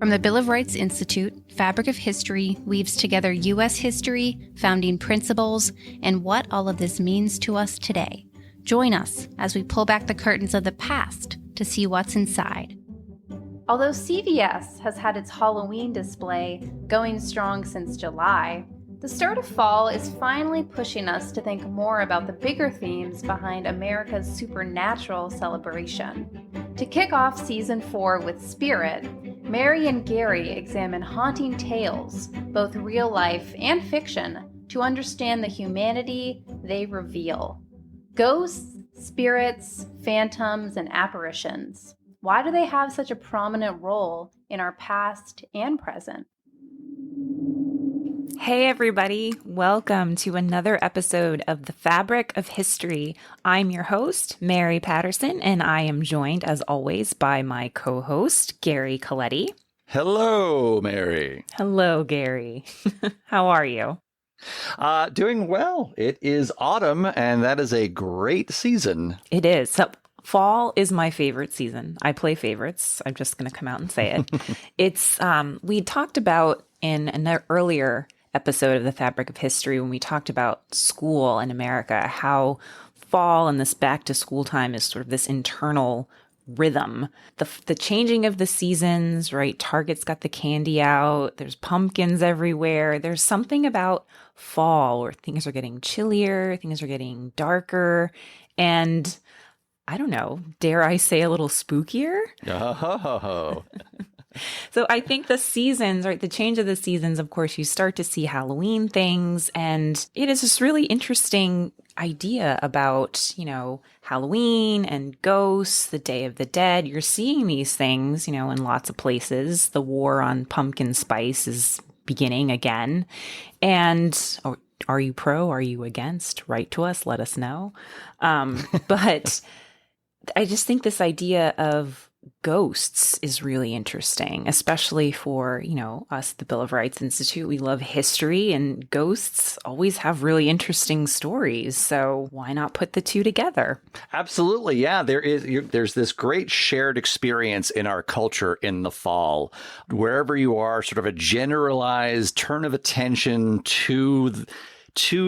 From the Bill of Rights Institute, Fabric of History weaves together U.S. history, founding principles, and what all of this means to us today. Join us as we pull back the curtains of the past to see what's inside. Although CVS has had its Halloween display going strong since July, the start of fall is finally pushing us to think more about the bigger themes behind America's supernatural celebration. To kick off Season 4 with Spirit, Mary and Gary examine haunting tales, both real life and fiction, to understand the humanity they reveal. Ghosts, spirits, phantoms, and apparitions. Why do they have such a prominent role in our past and present? Hey everybody, welcome to another episode of The Fabric of History. I'm your host, Mary Patterson, and I am joined, as always, by my co-host, Gary Coletti. Hello, Mary. Hello, Gary. How are you? Doing well. It is autumn, and that is a great season. It is. So, fall is my favorite season. I play favorites. I'm just going to come out and say it. It's we talked about in an earlier episode of The Fabric of History when we talked about school in America, how fall and this back to school time is sort of this internal rhythm. The changing of the seasons, right? Target's got the candy out. There's pumpkins everywhere. There's something about fall where things are getting chillier, things are getting darker, and I don't know, dare I say a little spookier? Oh. So I think the seasons, right, the change of the seasons, of course, you start to see Halloween things, and it is this really interesting idea about, Halloween and ghosts, the Day of the Dead. You're seeing these things, in lots of places. The war on pumpkin spice is beginning again. And are you pro? Are you against? Write to us. Let us know. But I just think this idea of ghosts is really interesting, especially for, us, the Bill of Rights Institute. We love history, and ghosts always have really interesting stories. So why not put the two together? Absolutely. Yeah, there's this great shared experience in our culture in the fall. Wherever you are, sort of a generalized turn of attention to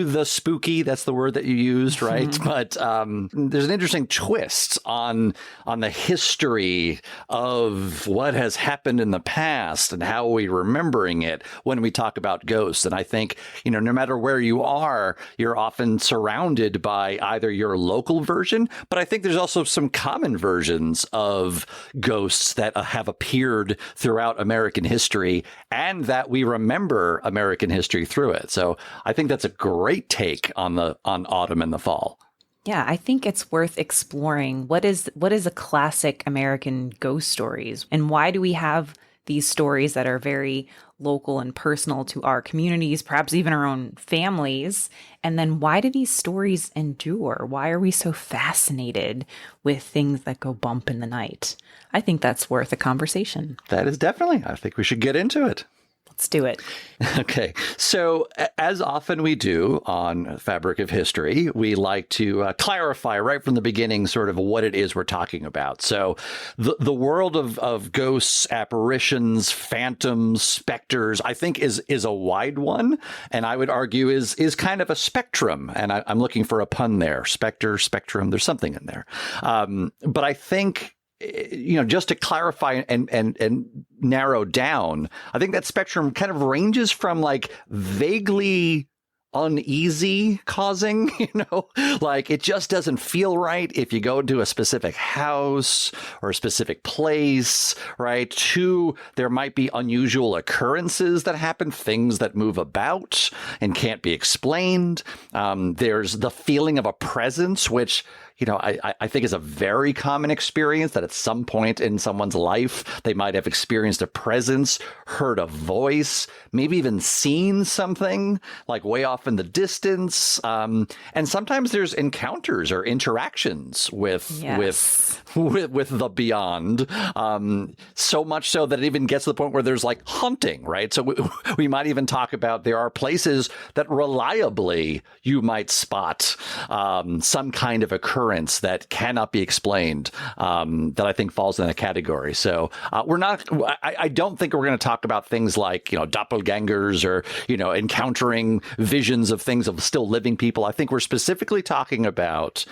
the spooky. That's the word that you used, right? Mm-hmm. But there's an interesting twist on the history of what has happened in the past and how we're remembering it when we talk about ghosts. And I think, no matter where you are, you're often surrounded by either your local version, but I think there's also some common versions of ghosts that have appeared throughout American history and that we remember American history through it. So I think that's a great take on autumn and the fall. Yeah, I think it's worth exploring what is a classic American ghost stories, and why do we have these stories that are very local and personal to our communities, perhaps even our own families? And then why do these stories endure? Why are we so fascinated with things that go bump in the night? I think that's worth a conversation. That is definitely. I think we should get into it. Let's do it. Okay. So as often we do on Fabric of History, we like to clarify right from the beginning sort of what it is we're talking about. So the world of ghosts, apparitions, phantoms, specters, I think is a wide one. And I would argue is kind of a spectrum. And I'm looking for a pun there. Specter, spectrum, there's something in there. But I think, just to clarify and narrow down, I think that spectrum kind of ranges from like vaguely uneasy causing, like it just doesn't feel right if you go to a specific house or a specific place, right? To there might be unusual occurrences that happen, things that move about and can't be explained. There's the feeling of a presence, which I think is a very common experience, that at some point in someone's life, they might have experienced a presence, heard a voice, maybe even seen something like way off off in the distance. And sometimes there's encounters or interactions with the beyond. So much so that it even gets to the point where there's like hunting, right? So we might even talk about there are places that reliably you might spot some kind of occurrence that cannot be explained, that I think falls in that category. So I don't think we're going to talk about things like, doppelgangers or, encountering visions of things of still living people. I think we're specifically talking about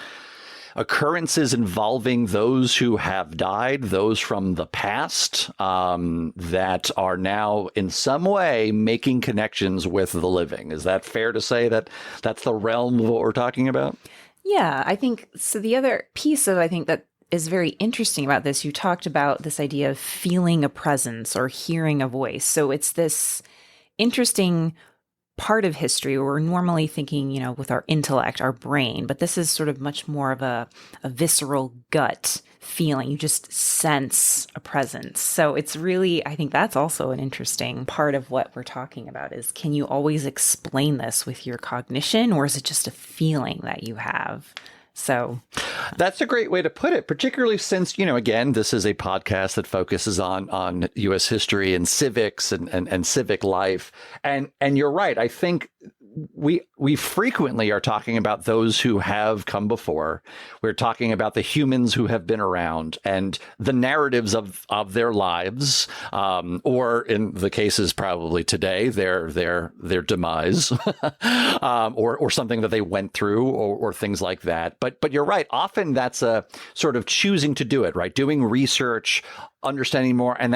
occurrences involving those who have died, those from the past, that are now in some way making connections with the living. Is that fair to say that that's the realm of what we're talking about? Yeah, I think so. The other piece of, I think, that is very interesting about this, you talked about this idea of feeling a presence or hearing a voice. So it's this interesting part of history where we're normally thinking, with our intellect, our brain, but this is sort of much more of a visceral gut feeling. You just sense a presence. So it's really, I think that's also an interesting part of what we're talking about is, can you always explain this with your cognition, or is it just a feeling that you have? So that's a great way to put it, particularly since, again, this is a podcast that focuses on U.S. history and civics and civic life. And you're right. I think we frequently are talking about those who have come before. We're talking about the humans who have been around and the narratives of their lives, or in the cases probably today, their demise, or something that they went through, or things like that. But you're right. Often that's a sort of choosing to do it, right? Doing research, understanding more, and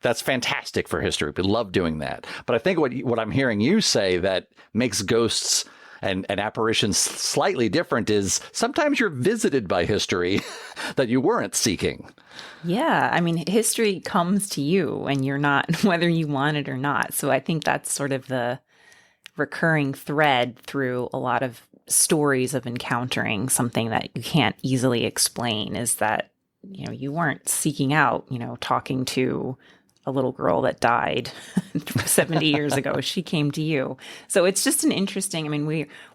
that's fantastic for history. We love doing that. But I think what I'm hearing you say that makes ghosts and apparitions slightly different is sometimes you're visited by history that you weren't seeking. Yeah. I mean, history comes to you and you're not, whether you want it or not. So I think that's sort of the recurring thread through a lot of stories of encountering something that you can't easily explain, is that, you weren't seeking out, talking to a little girl that died 70 years ago. She came to you. So it's just an interesting,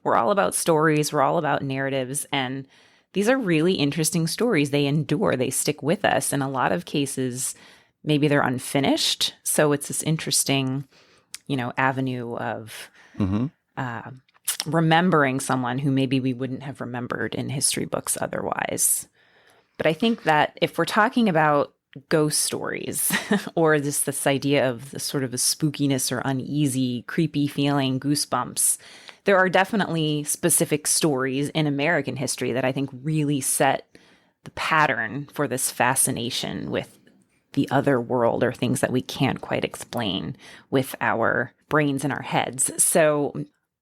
we're all about stories. We're all about narratives. And these are really interesting stories. They endure, they stick with us. In a lot of cases, maybe they're unfinished. So it's this interesting, avenue of remembering someone who maybe we wouldn't have remembered in history books otherwise. But I think that if we're talking about ghost stories or this idea of the sort of a spookiness or uneasy, creepy feeling, goosebumps, there are definitely specific stories in American history that I think really set the pattern for this fascination with the other world, or things that we can't quite explain with our brains and our heads. So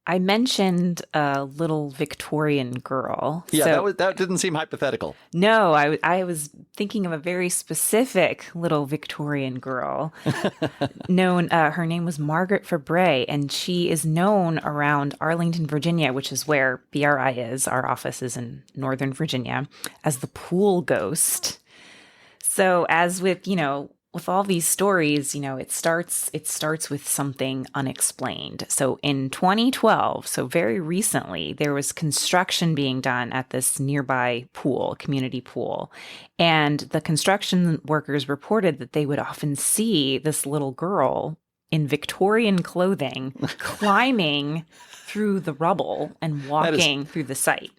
I mentioned a little Victorian girl. Yeah, so, that didn't seem hypothetical. No, I was thinking of a very specific little Victorian girl. Her name was Margaret Fabray, and she is known around Arlington, Virginia, which is where BRI is. Our office is in Northern Virginia, as the pool ghost. So as with, with all these stories, it starts with something unexplained. So in 2012, so very recently, there was construction being done at this nearby pool, community pool. And the construction workers reported that they would often see this little girl in Victorian clothing climbing through the rubble and walking through the site.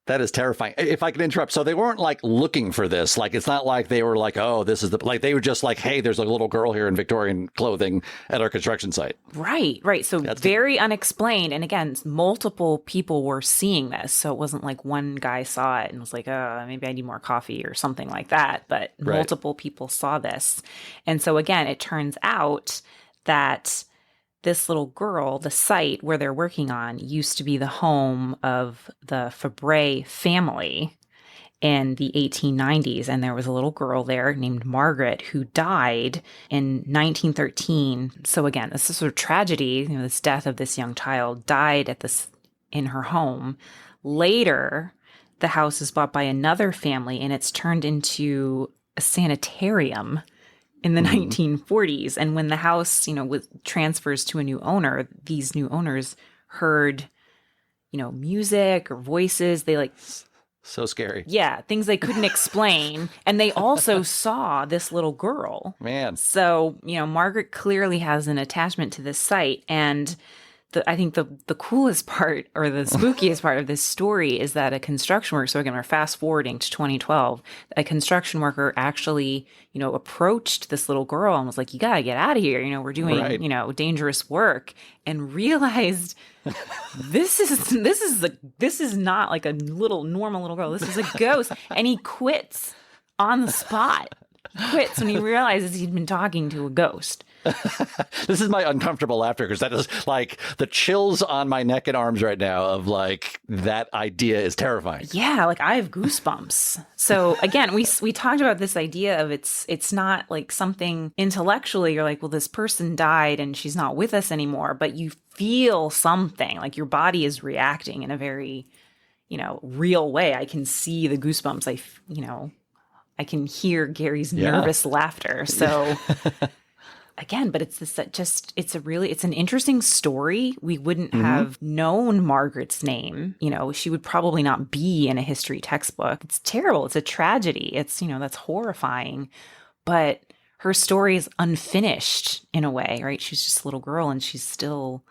That is terrifying. If I can interrupt. So they weren't like looking for this. Like, it's not like they were like, oh, this is they were just like, hey, there's a little girl here in Victorian clothing at our construction site. Right. So that's very unexplained. And again, multiple people were seeing this. So it wasn't like one guy saw it and was like, oh, maybe I need more coffee or something like that. But multiple people saw this. And so again, it turns out that this little girl, the site where they're working on, used to be the home of the Fabray family in the 1890s. And there was a little girl there named Margaret who died in 1913. So again, this is sort of tragedy, this death of this young child, died in her home. Later, the house is bought by another family and it's turned into a sanitarium in the 1940s. And when the house, transfers to a new owner, these new owners heard, music or voices. They like, so scary. yeah, things they couldn't explain. And they also saw this little girl. Man. So, Margaret clearly has an attachment to this site. And I think the coolest part or the spookiest part of this story is that a construction worker, so again, we're fast forwarding to 2012, a construction worker actually, approached this little girl and was like, you got to get out of here. We're doing, Right. Dangerous work, and realized this is not like a normal little girl. This is a ghost. And he quits on the spot. Quits when he realizes he'd been talking to a ghost. This is my uncomfortable laughter because that is like the chills on my neck and arms right now of like that idea is terrifying. Yeah, like I have goosebumps. So again, we talked about this idea of it's not like something intellectually you're like, well, this person died and she's not with us anymore, but you feel something, like your body is reacting in a very, real way. I can see the goosebumps. I can hear Gary's nervous laughter. So again, but it's an interesting story. We wouldn't have known Margaret's name. She would probably not be in a history textbook. It's terrible. It's a tragedy. It's, that's horrifying. But her story is unfinished in a way, right? She's just a little girl and she's still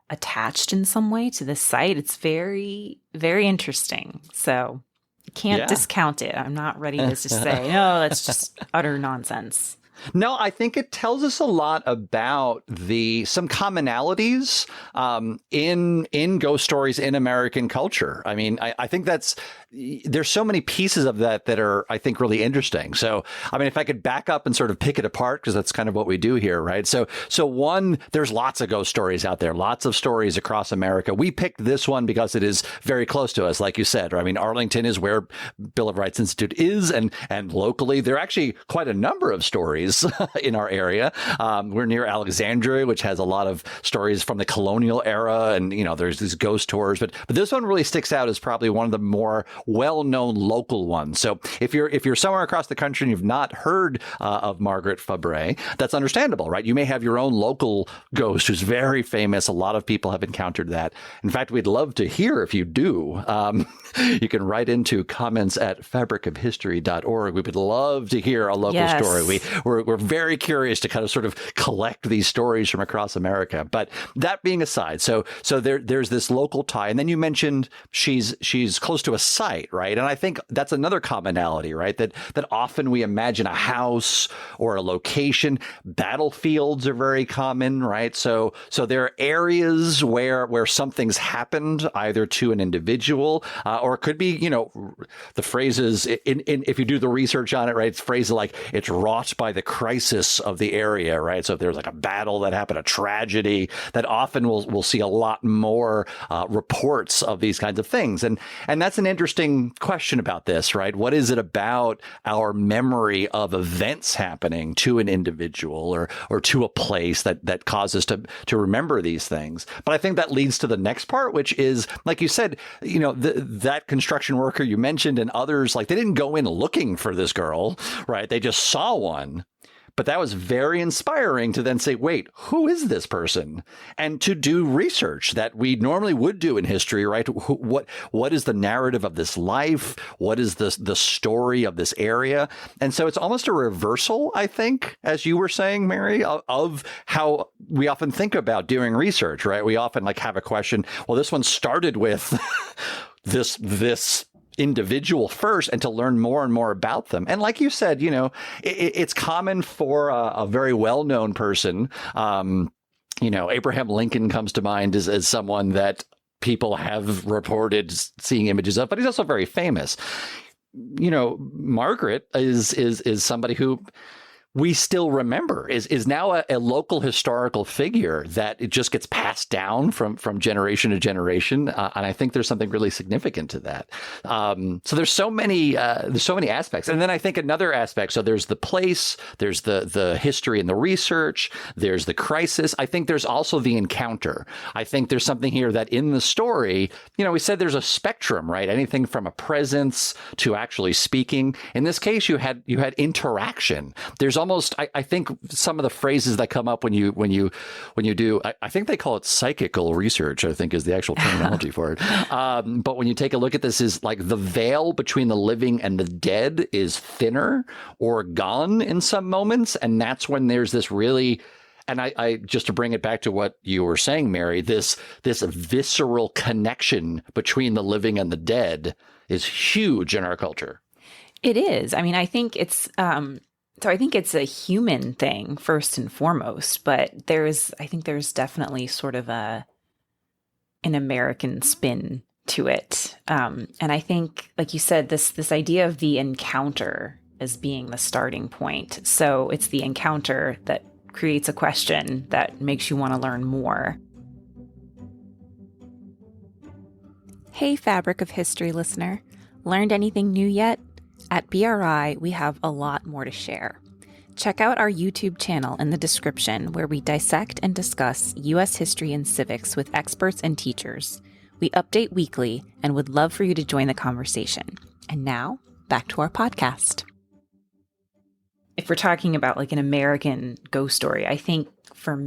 attached in some way to this site. It's very, very interesting. So you can't discount it. I'm not ready to just say, no, that's just utter nonsense. No, I think it tells us a lot about some commonalities in ghost stories in American culture. I mean, I think there's so many pieces of that are, I think, really interesting. So, I mean, if I could back up and sort of pick it apart, because that's kind of what we do here, right? So one, there's lots of ghost stories out there, lots of stories across America. We picked this one because it is very close to us, like you said. I mean, Arlington is where Bill of Rights Institute is, and locally, there are actually quite a number of stories in our area. We're near Alexandria, which has a lot of stories from the colonial era, and there's these ghost tours. But this one really sticks out as probably one of the more well-known local ones. So if you're somewhere across the country and you've not heard of Margaret Fabre, that's understandable, right? You may have your own local ghost who's very famous. A lot of people have encountered that. In fact, we'd love to hear if you do. You can write into comments@fabricofhistory.org. We would love to hear a local story. We're very curious to kind of sort of collect these stories from across America. But that being aside, so there's this local tie, and then you mentioned she's close to a site, right? And I think that's another commonality, right? That often we imagine a house or a location. Battlefields are very common, right? So there are areas where something's happened either to an individual or it could be, the phrases if you do the research on it, right? It's phrases like it's wrought by the crisis of the area, right? So if there's like a battle that happened, a tragedy, that often we'll see a lot more reports of these kinds of things. And that's an interesting question about this, right? What is it about our memory of events happening to an individual or to a place that causes to remember these things? But I think that leads to the next part, which is, like you said, that construction worker you mentioned and others, like they didn't go in looking for this girl, right? They just saw one. But that was very inspiring to then say, wait, who is this person? And to do research that we normally would do in history, right? What is the narrative of this life? What is the story of this area? And so it's almost a reversal, I think, as you were saying, Mary, of how we often think about doing research, right? We often like have a question, well, this one started with this individual first, and to learn more and more about them. And like you said, it's common for a very well-known person. Abraham Lincoln comes to mind as someone that people have reported seeing images of, but he's also very famous. Margaret is somebody who we still remember is now a local historical figure that it just gets passed down from generation to generation. And I think there's something really significant to that. So there's so many aspects. And then I think another aspect, so there's the place, there's the history and the research, there's the crisis. I think there's also the encounter. I think there's something here that in the story, we said there's a spectrum, right? Anything from a presence to actually speaking. In this case, you had interaction. There's almost, I think some of the phrases that come up when you do, I think they call it psychical research, I think is the actual terminology for it. But when you take a look at this, is like the veil between the living and the dead is thinner or gone in some moments. And that's when there's this really, and I just to bring it back to what you were saying, Mary, this visceral connection between the living and the dead is huge in our culture. It is. I mean, I think it's so I think it's a human thing first and foremost, but I think there's definitely sort of an American spin to it. And I think, like you said, this idea of the encounter as being the starting point. So it's the encounter that creates a question that makes you want to learn more. Hey, Fabric of History listener. Learned anything new yet? At BRI, we have a lot more to share. Check out our YouTube channel in the description where we dissect and discuss U.S. history and civics with experts and teachers. We update weekly and would love for you to join the conversation. And now, back to our podcast. If we're talking about like an American ghost story, I think for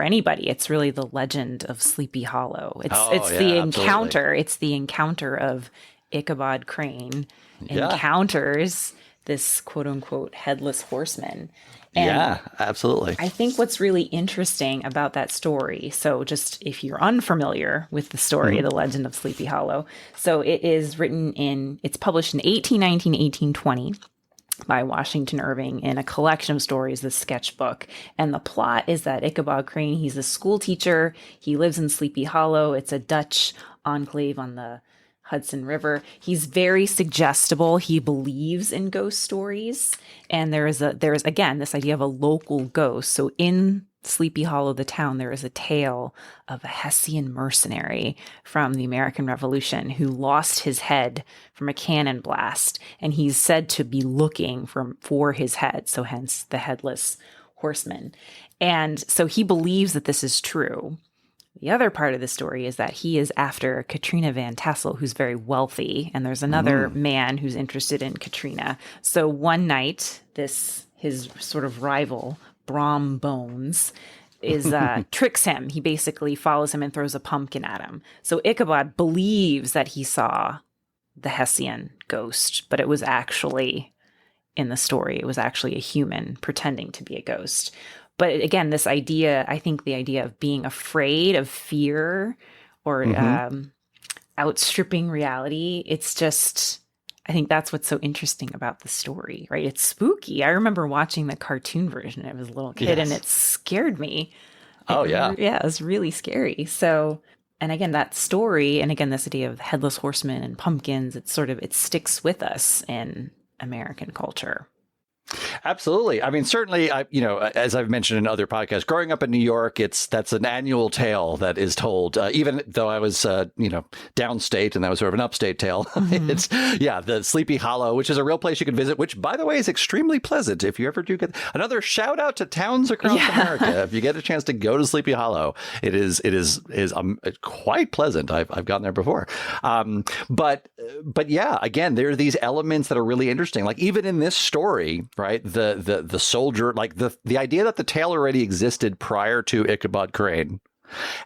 anybody, it's really the legend of Sleepy Hollow. It's the encounter. Absolutely. It's the encounter of Ichabod Crane encounters this quote unquote headless horseman. And yeah, absolutely. I think what's really interesting about that story, so just if you're unfamiliar with the story, The Legend of Sleepy Hollow, so it's published in 1819, 1820 by Washington Irving in a collection of stories, the sketchbook. And the plot is that Ichabod Crane, he's a school teacher. He lives in Sleepy Hollow. It's a Dutch enclave on the Hudson River. He's very suggestible. He believes in ghost stories. And there is again this idea of a local ghost. So in Sleepy Hollow, the town, there is a tale of a Hessian mercenary from the American Revolution who lost his head from a cannon blast. And he's said to be looking for his head. So hence the headless horseman. And so he believes that this is true. The other part of the story is that he is after Katrina Van Tassel, who's very wealthy, and there's another man who's interested in Katrina. So one night, his sort of rival, Brom Bones, tricks him. He basically follows him and throws a pumpkin at him. So Ichabod believes that he saw the Hessian ghost, but it was actually, in the story, it was actually a human pretending to be a ghost. But again, this idea, I think the idea of being afraid of fear or outstripping reality, it's just, I think that's what's so interesting about the story, right? It's spooky. I remember watching the cartoon version as a little kid and it scared me. Yeah, it was really scary. So, and again, that story, and again, this idea of headless horsemen and pumpkins, it sticks with us in American culture. Absolutely. I mean, certainly, as I've mentioned in other podcasts, growing up in New York, that's an annual tale that is told, even though I was, downstate and that was sort of an upstate tale. It's, the Sleepy Hollow, which is a real place you can visit, which, by the way, is extremely pleasant. If you ever do get another shout out to towns across America, if you get a chance to go to Sleepy Hollow, it is quite pleasant. I've gotten there before. But yeah, again, there are these elements that are really interesting. Like even in this story, right? The soldier, like the idea that the tale already existed prior to Ichabod Crane,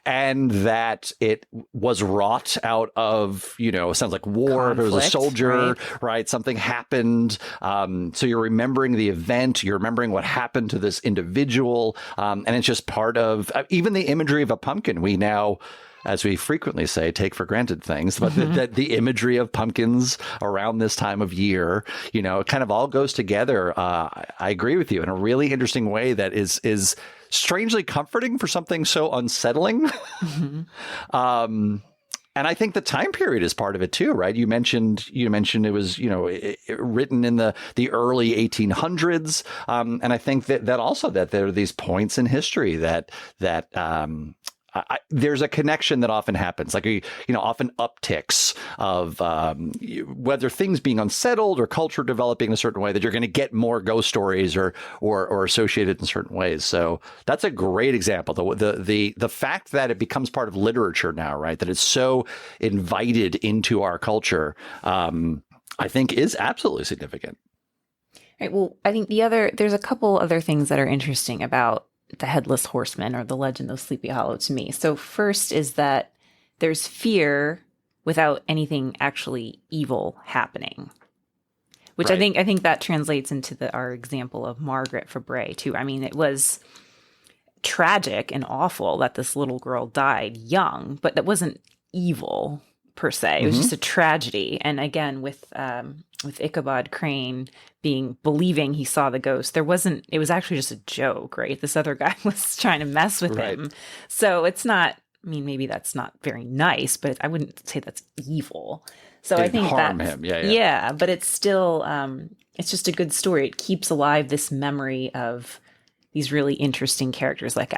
and that it was wrought out of, it sounds like war. Conflict, if it was a soldier, right? Something happened. So you're remembering the event. You're remembering what happened to this individual. And it's just part of even the imagery of a pumpkin. We now, as we frequently say, take for granted things, but the imagery of pumpkins around this time of year, it kind of all goes together. I agree with you in a really interesting way that is strangely comforting for something so unsettling. And I think the time period is part of it too, right? You mentioned it was, written in the early 1800s. And I think that also that there are these points in history that there's a connection that often happens, like, often upticks of whether things being unsettled or culture developing in a certain way, that you're going to get more ghost stories or associated in certain ways. So that's a great example. The fact that it becomes part of literature now, right, that it's so invited into our culture, I think is absolutely significant. Right. Well, I think there's a couple other things that are interesting about the Headless Horseman or the Legend of Sleepy Hollow to me. So first is that there's fear without anything actually evil happening, which Right. I think that translates into our example of Margaret Fabray too. I mean, it was tragic and awful that this little girl died young, but that wasn't evil per se. It was just a tragedy. And again, with Ichabod Crane believing he saw the ghost, it was actually just a joke, right? This other guy was trying to mess with him. So it's not, I mean, maybe that's not very nice, but I wouldn't say that's evil. So I think harm him. Yeah, but it's still, it's just a good story. It keeps alive this memory of these really interesting characters. Like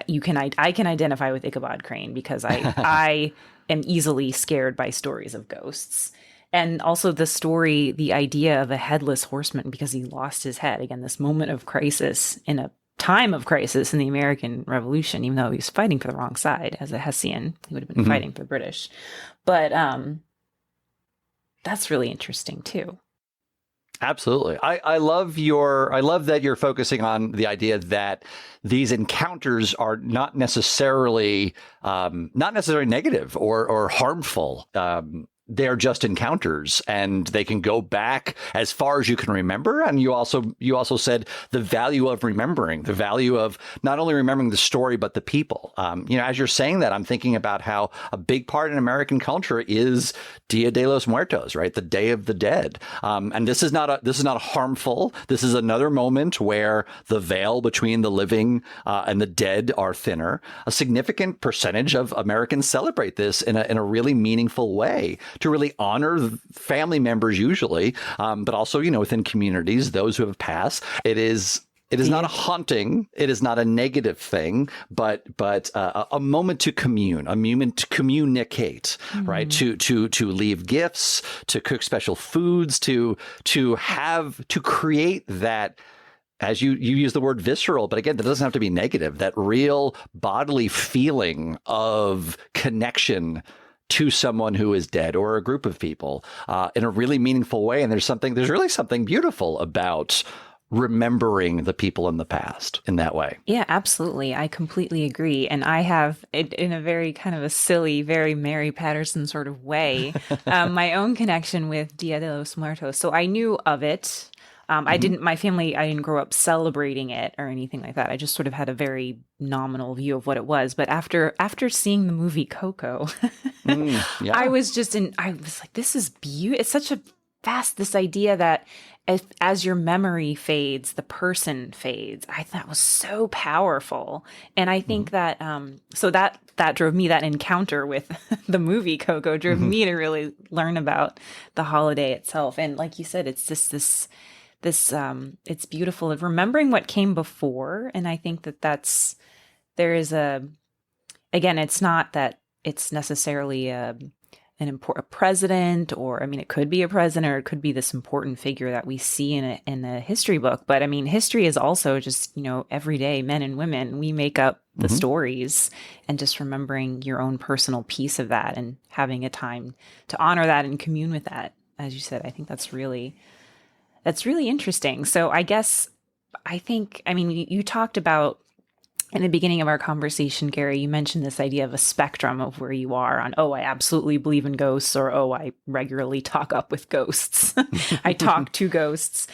I can identify with Ichabod Crane because I am easily scared by stories of ghosts. And also the idea of a headless horseman because he lost his head. Again, this moment of crisis in a time of crisis in the American Revolution, even though he was fighting for the wrong side as a Hessian, he would have been fighting for the British. But that's really interesting too. Absolutely. I love that you're focusing on the idea that these encounters are not necessarily negative or harmful. They're just encounters and they can go back as far as you can remember. And you also said the value of remembering, the value of not only remembering the story, but the people. As you're saying that, I'm thinking about how a big part in American culture is Dia de los Muertos, right? The Day of the Dead. And this is not harmful. This is another moment where the veil between the living and the dead are thinner. A significant percentage of Americans celebrate this in a really meaningful way, to really honor family members usually, but also, within communities, those who have passed. It is not a haunting. It is not a negative thing, but a moment to commune, a moment to communicate, right? To leave gifts, to cook special foods, to create that. As you use the word visceral, but again, that doesn't have to be negative. That real bodily feeling of connection to someone who is dead or a group of people in a really meaningful way. And there's really something beautiful about remembering the people in the past in that way. Yeah, absolutely. I completely agree. And I have, in a very kind of a silly, very Mary Patterson sort of way, my own connection with Dia de los Muertos. So I knew of it. I didn't grow up celebrating it or anything like that. I just sort of had a very nominal view of what it was. But after seeing the movie Coco, I was like, this is beautiful. It's such this idea that as your memory fades, the person fades. I thought was so powerful. And I think that, so that drove me, that encounter with the movie Coco drove me to really learn about the holiday itself. And like you said, it's just this it's beautiful of remembering what came before. And I think that again, it's not that it's necessarily a president, or, I mean, it could be a president, or it could be this important figure that we see in a history book. But I mean, history is also just, everyday men and women, we make up the stories, and just remembering your own personal piece of that and having a time to honor that and commune with that. As you said, I think that's really interesting. So you talked about, in the beginning of our conversation, Gary, you mentioned this idea of a spectrum of where you are on, I absolutely believe in ghosts, or, I regularly talk up with ghosts. I talk to ghosts.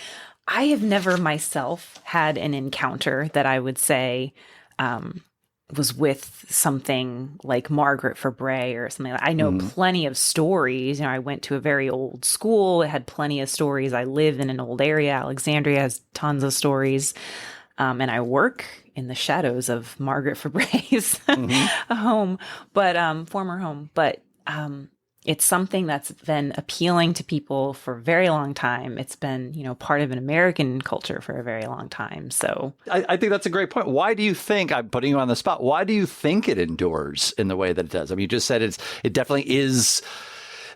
I have never myself had an encounter that I would say was with something like Margaret Fabray or something like that. I know plenty of stories. I went to a very old school. It had plenty of stories. I live in an old area. Alexandria has tons of stories. And I work in the shadows of Margaret Fabray's home, but former home. But it's something that's been appealing to people for a very long time. It's been, part of an American culture for a very long time. So I think that's a great point. Why do you think, I'm putting you on the spot, why do you think it endures in the way that it does? I mean, you just said it definitely is.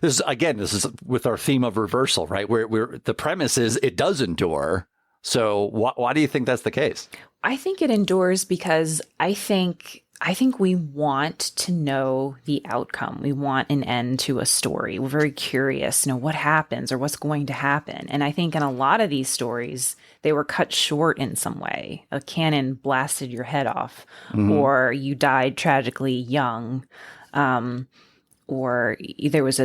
This is with our theme of reversal, right? Where the premise is it does endure. So why do you think that's the case? I think it endures because I think I think we want to know the outcome. We want an end to a story. We're very curious, what happens or what's going to happen. And I think in a lot of these stories, they were cut short in some way. A cannon blasted your head off, or you died tragically young, or there was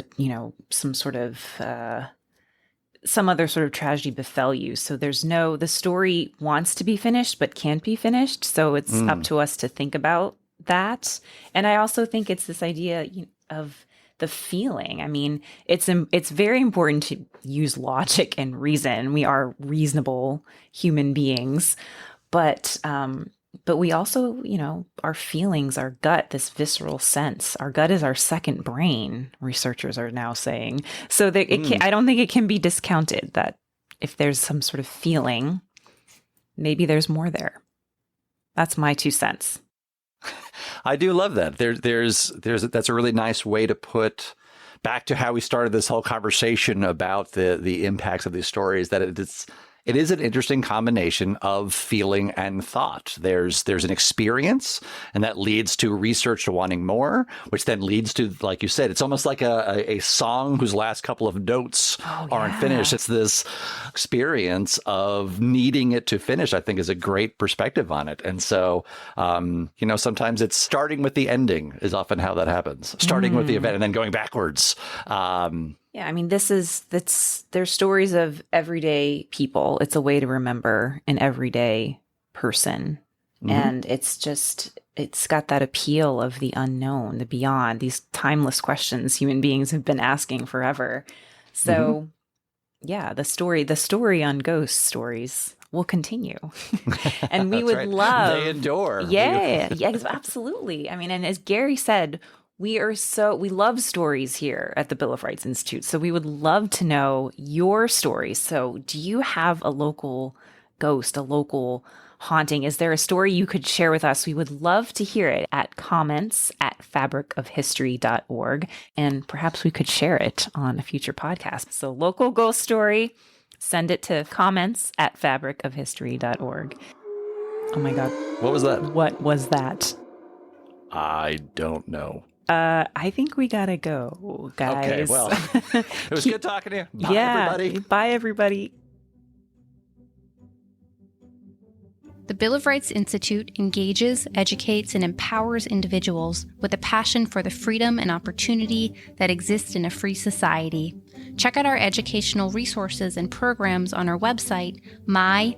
some other sort of tragedy befell you. So the story wants to be finished, but can't be finished. So it's up to us to think about that. And I also think it's this idea of the feeling. I mean, it's very important to use logic and reason. We are reasonable human beings, but we also, our feelings, our gut, this visceral sense, our gut is our second brain, researchers are now saying. So that I don't think it can be discounted that if there's some sort of feeling, maybe there's more there. That's my 2 cents. I do love that. That's a really nice way to put back to how we started this whole conversation about the impacts of these stories, that it is an interesting combination of feeling and thought. There's an experience, and that leads to research to wanting more, which then leads to, like you said, it's almost like a song whose last couple of notes aren't finished. It's this experience of needing it to finish, I think, is a great perspective on it. And so, sometimes it's starting with the ending is often how that happens. Starting with the event and then going backwards. Yeah, I mean, there's stories of everyday people. It's a way to remember an everyday person. And it's got that appeal of the unknown, the beyond, these timeless questions human beings have been asking forever. So the story on ghost stories will continue. And we would love. They endure. Yeah, absolutely. I mean, and as Gary said, we love stories here at the Bill of Rights Institute. So we would love to know your stories. So do you have a local ghost, a local haunting? Is there a story you could share with us? We would love to hear it at comments@fabricofhistory.org. And perhaps we could share it on a future podcast. So local ghost story, send it to comments@fabricofhistory.org. Oh my God. What was that? What was that? I don't know. I think we gotta go, guys. Okay, well, it was good talking to you. Bye, everybody. Bye, everybody. The Bill of Rights Institute engages, educates, and empowers individuals with a passion for the freedom and opportunity that exists in a free society. Check out our educational resources and programs on our website, mybri.org.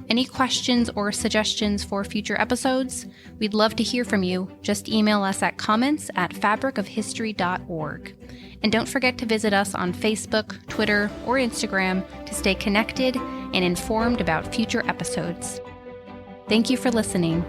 Any questions or suggestions for future episodes? We'd love to hear from you. Just email us at comments@fabricofhistory.org. And don't forget to visit us on Facebook, Twitter, or Instagram to stay connected and informed about future episodes. Thank you for listening.